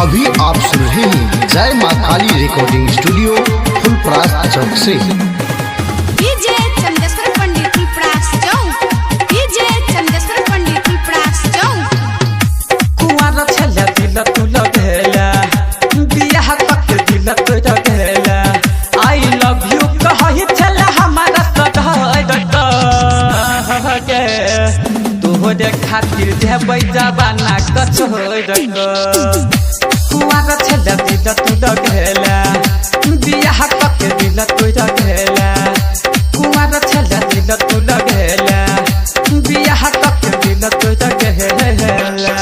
अभी आप सुन रहे हैं जय माँ काली रिकॉर्डिंग स्टूडियो फुलपरास चौक से। डीजे चंदेश्वर पंडित फुलपरास चौक, डीजे चंदेश्वर पंडित फुलपरास चौक। कुंवारा छल्ला दिल तुला भेला, बियाह तक दिल तुला भेला। आई लव यू कहि छल्ला हमारा के तोहरे खातिर जेबै जवाना कछोड़ कुंवारा छल्ला दिल तुला भेला, बियाह तक दिल तुला भेला। कुंवारा छल्ला दिल तुला भेला, बियाह तक दिल तुला भेला।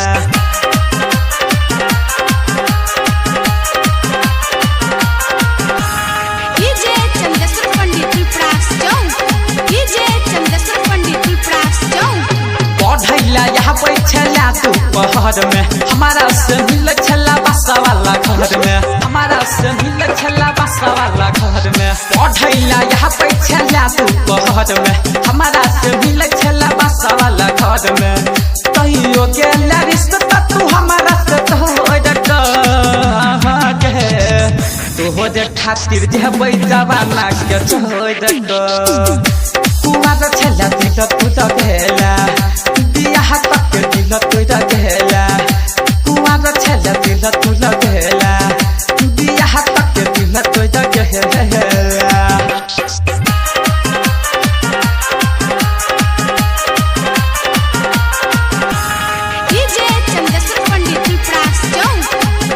डीजे चंदेश्वर पंडित फुलपरास चौक, डीजे चंदेश्वर पंडित फुलपरास चौक। पढ़ैला यहाँ बैठला दोपहर में, हमारा से मिल छला बासा वाला घर में, हमारा से मिल छला बासा वाला घर में। पढ़ैला यहाँ बैठला दोपहर में, हमारा से मिल छला बासा वाला घर में। कहियो गेला रिश्ता तू हमारा से तोहरे खातिर जेबै जवाना के छोड़ कुंवारा छल्ला दिल तुला भेला, बियाह तक दिल तुला भेला। कुंवारा छल्ला दिल तुला भेला, बियाह तक दिल तुला भेला। डीजे चंदेश्वर पंडित फुलपरास चौक,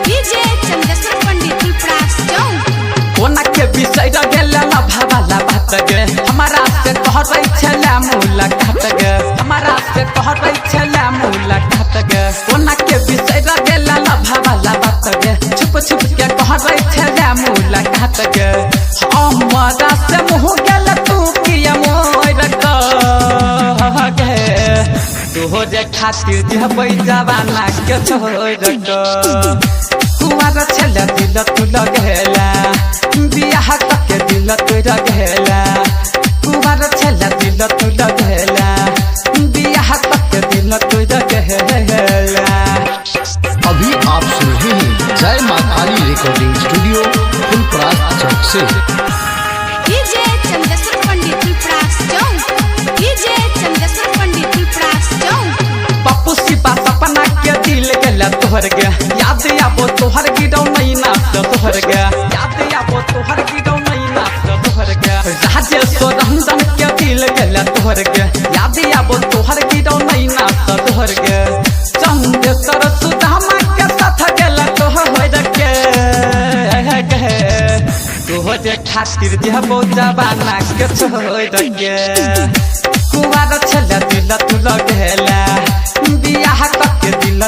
डीजे चंदेश्वर पंडित फुलपरास चौक। कोना के विषय गेला ना भावाला बात गे, हमारा से कहरै छला मुलाकात गे, हमारा से कहरै छला मुलाकात गे। कोना के विषय गेला ना भावाला बात गे, छुप छुप के कहरै छला मुलाकात गे। हमारा से मुह गेला तू किया मोर गे, तोहरे खातिर जेबै जवाना के छोड़ कुंवारा छल्ला दिल तुला भेला, बियाह तक दिल तुला भेला। कुंवारा छल्ला दिल तुला भेला, बियाह तक दिल तुला भेला। अभी आप सुन रहे हैं जय माँ काली रिकॉर्डिंग स्टूडियो फुलपरास चौक से। डीजे चंदेश्वर पंडित फुलपरास चौक, डीजे चंदेश्वर पंडित फुलपरास चौक। पप्पू सिपा सपना के दिल गेला तोहर गे, याद आबो तोहर गिरौ नहीं नाच तोहर गे, याद आबो तोहर गिरौ नहीं नाच तोहर गे। राजेश्वर रंजन के दिल गेला तोहर गे, याद आबो तोहर गिरौ नहीं नाच तोहर गे। चंदेश्वर सुदामा के साथ गेला तोहर गे, तोहरे खातिर जेबो जवाना के छोड़ गे। कुंवारा छल्ला दिल तुला भेला, बियाह तक दिल